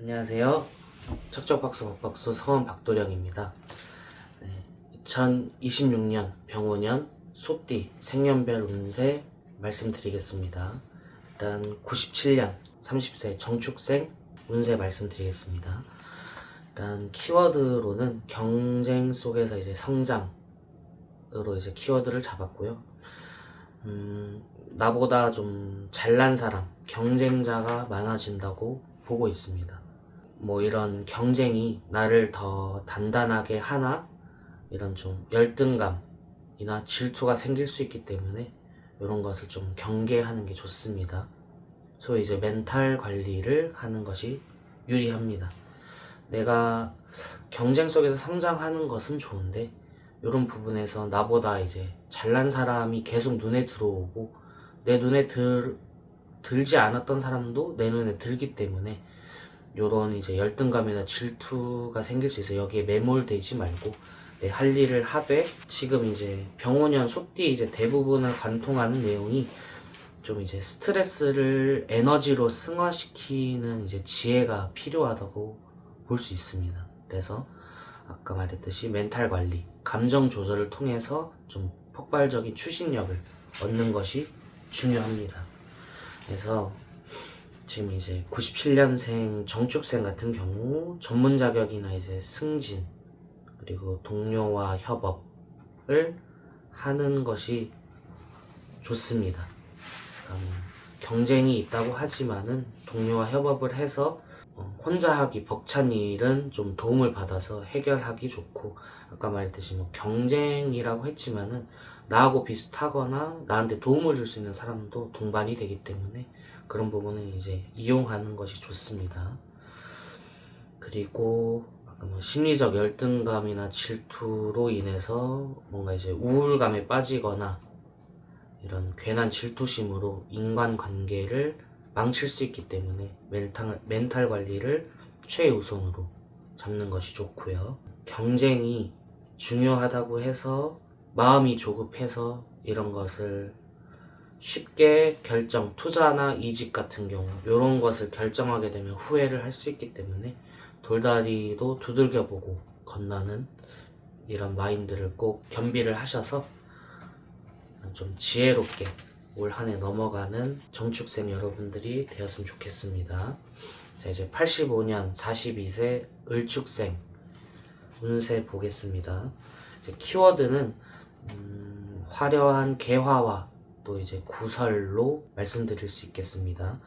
안녕하세요. 척척박수 박박수 서원 박도령입니다. 2026년 병오년 소띠 생년별 운세 말씀드리겠습니다. 일단 97년 30세 정축생 운세 말씀드리겠습니다. 일단 키워드로는 경쟁 속에서 이제 성장으로 이제 키워드를 잡았고요. 나보다 좀 잘난 사람, 경쟁자가 많아진다고 보고 있습니다. 뭐 이런 경쟁이 나를 더 단단하게 하나 이런 좀 열등감이나 질투가 생길 수 있기 때문에 이런 것을 좀 경계하는 게 좋습니다. 소위 이제 멘탈 관리를 하는 것이 유리합니다. 내가 경쟁 속에서 성장하는 것은 좋은데 이런 부분에서 나보다 이제 잘난 사람이 계속 눈에 들어오고 내 눈에 들지 않았던 사람도 내 눈에 들기 때문에 요런 이제 열등감이나 질투가 생길 수 있어요. 여기에 매몰되지 말고 내 할 일을 하되, 지금 이제 병오년 소띠 이제 대부분을 관통하는 내용이 좀 이제 스트레스를 에너지로 승화시키는 이제 지혜가 필요하다고 볼 수 있습니다. 그래서 아까 말했듯이 멘탈 관리, 감정 조절을 통해서 좀 폭발적인 추진력을 얻는 것이 중요합니다. 그래서 지금 이제 97년생 정축생 같은 경우 전문 자격이나 이제 승진, 그리고 동료와 협업을 하는 것이 좋습니다. 경쟁이 있다고 하지만은 동료와 협업을 해서 혼자 하기 벅찬 일은 좀 도움을 받아서 해결하기 좋고, 아까 말했듯이 뭐 경쟁이라고 했지만은 나하고 비슷하거나 나한테 도움을 줄 수 있는 사람도 동반이 되기 때문에 그런 부분은 이제 이용하는 것이 좋습니다. 그리고 아까 뭐 심리적 열등감이나 질투로 인해서 뭔가 이제 우울감에 빠지거나 이런 괜한 질투심으로 인간관계를 망칠 수 있기 때문에 멘탈 관리를 최우선으로 잡는 것이 좋고요. 경쟁이 중요하다고 해서 마음이 조급해서 이런 것을 쉽게 투자나 이직 같은 경우 이런 것을 결정하게 되면 후회를 할 수 있기 때문에 돌다리도 두들겨보고 건너는 이런 마인드를 꼭 겸비를 하셔서 좀 지혜롭게 올 한 해 넘어가는 정축생 여러분들이 되었으면 좋겠습니다. 자, 이제 85년 42세 을축생 운세 보겠습니다. 이제 키워드는 화려한 개화와 또 이제 구설로 말씀드릴 수 있겠습니다.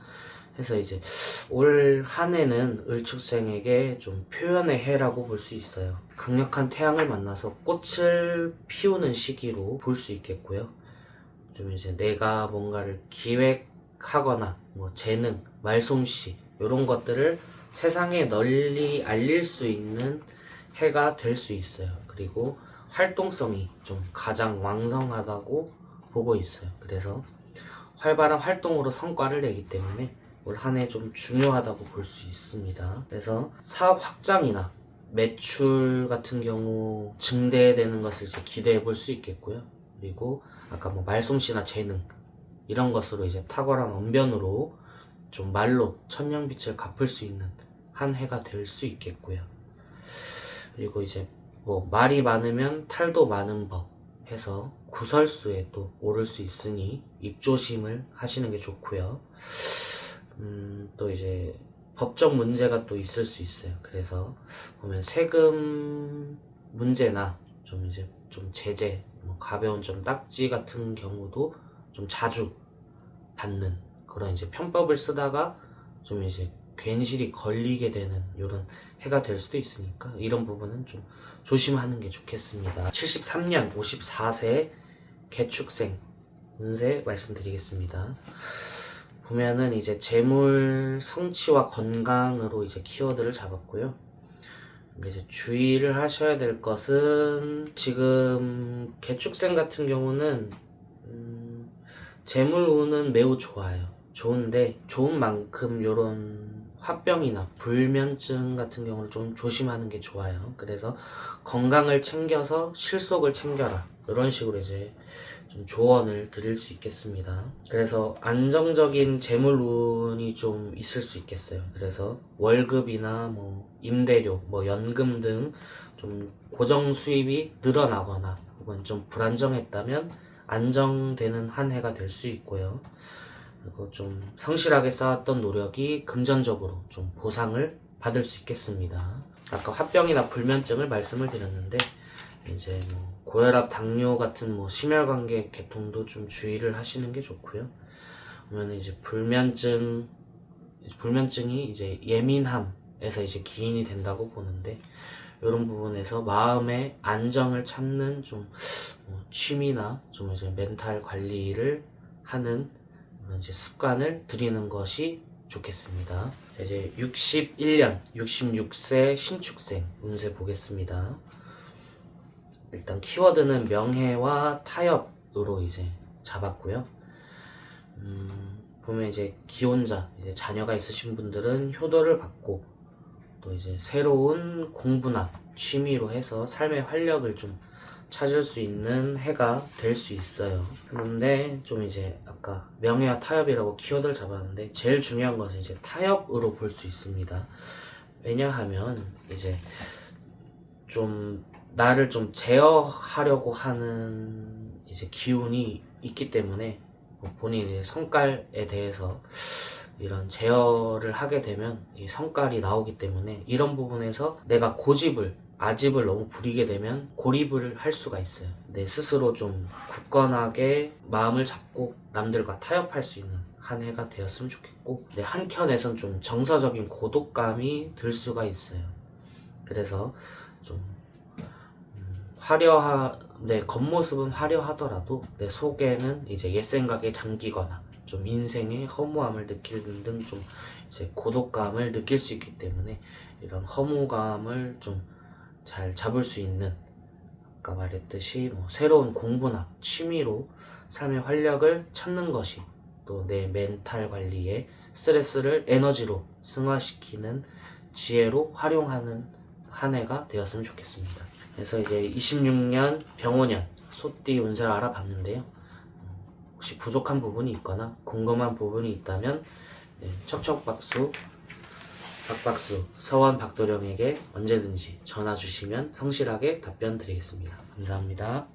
그래서 이제 올 한 해는 을축생에게 좀 표현의 해라고 볼 수 있어요. 강력한 태양을 만나서 꽃을 피우는 시기로 볼 수 있겠고요. 좀 이제 내가 뭔가를 기획하거나 뭐 재능, 말솜씨 이런 것들을 세상에 널리 알릴 수 있는 해가 될 수 있어요. 그리고 활동성이 좀 가장 왕성하다고 보고 있어요. 그래서 활발한 활동으로 성과를 내기 때문에 올 한 해 좀 중요하다고 볼 수 있습니다. 그래서 사업 확장이나 매출 같은 경우 증대되는 것을 이제 기대해 볼 수 있겠고요. 그리고 아까 뭐 말솜씨나 재능 이런 것으로 이제 탁월한 언변으로 좀 말로 천냥빚을 갚을 수 있는 한 해가 될 수 있겠고요. 그리고 이제 뭐 말이 많으면 탈도 많은 법 해서 구설수에 또 오를 수 있으니 입조심을 하시는 게 좋고요. 또 이제 법적 문제가 또 있을 수 있어요. 그래서 보면 세금 문제나 좀 이제 좀 제재, 뭐 가벼운 좀 딱지 같은 경우도 좀 자주 받는 그런 이제 편법을 쓰다가 좀 이제 괜시리 걸리게 되는 이런 해가 될 수도 있으니까 이런 부분은 좀 조심하는 게 좋겠습니다. 73년 54세 개축생 운세 말씀드리겠습니다. 보면은 이제 재물, 성취와 건강으로 이제 키워드를 잡았고요. 이제 주의를 하셔야 될 것은, 지금 개축생 같은 경우는 재물운은 매우 좋아요. 좋은데 좋은 만큼 요런 화병이나 불면증 같은 경우를 좀 조심하는 게 좋아요. 그래서 건강을 챙겨서 실속을 챙겨라, 이런 식으로 이제 좀 조언을 드릴 수 있겠습니다. 그래서 안정적인 재물운이 좀 있을 수 있겠어요. 그래서 월급이나 뭐 임대료, 뭐 연금 등 좀 고정 수입이 늘어나거나 혹은 좀 불안정했다면 안정되는 한 해가 될 수 있고요. 그리고 좀 성실하게 쌓았던 노력이 금전적으로 좀 보상을 받을 수 있겠습니다. 아까 화병이나 불면증을 말씀을 드렸는데 이제 뭐 고혈압, 당뇨 같은 뭐 심혈관계 계통도 좀 주의를 하시는 게 좋고요. 그러면 이제 불면증이 이제 예민함에서 이제 기인이 된다고 보는데 이런 부분에서 마음의 안정을 찾는 좀 취미나 좀 이제 멘탈 관리를 하는 이제 습관을 들이는 것이 좋겠습니다. 자, 이제 61년 66세 신축생 운세 보겠습니다. 일단 키워드는 명예와 타협으로 이제 잡았고요. 보면 이제 기혼자, 이제 자녀가 있으신 분들은 효도를 받고 또 이제 새로운 공부나 취미로 해서 삶의 활력을 좀 찾을 수 있는 해가 될 수 있어요. 그런데 좀 이제 아까 명예와 타협이라고 키워드를 잡았는데 제일 중요한 것은 이제 타협으로 볼 수 있습니다. 왜냐하면 이제 좀 나를 좀 제어하려고 하는 이제 기운이 있기 때문에 본인의 성깔에 대해서 이런 제어를 하게 되면 이 성깔이 나오기 때문에 이런 부분에서 내가 아집을 너무 부리게 되면 고립을 할 수가 있어요. 내 스스로 좀 굳건하게 마음을 잡고 남들과 타협할 수 있는 한 해가 되었으면 좋겠고 한켠에선 좀 정서적인 고독감이 들 수가 있어요. 그래서 좀 내 겉모습은 화려하더라도 내 속에는 이제 옛 생각에 잠기거나 좀 인생의 허무함을 느끼는 등 좀 이제 고독감을 느낄 수 있기 때문에 이런 허무감을 좀 잘 잡을 수 있는 아까 말했듯이 뭐 새로운 공부나 취미로 삶의 활력을 찾는 것이 또 내 멘탈 관리에 스트레스를 에너지로 승화시키는 지혜로 활용하는 한 해가 되었으면 좋겠습니다. 그래서 이제 26년 병오년 소띠 운세를 알아봤는데요. 혹시 부족한 부분이 있거나 궁금한 부분이 있다면 척척박수, 박박수, 서원 박도령에게 언제든지 전화 주시면 성실하게 답변 드리겠습니다. 감사합니다.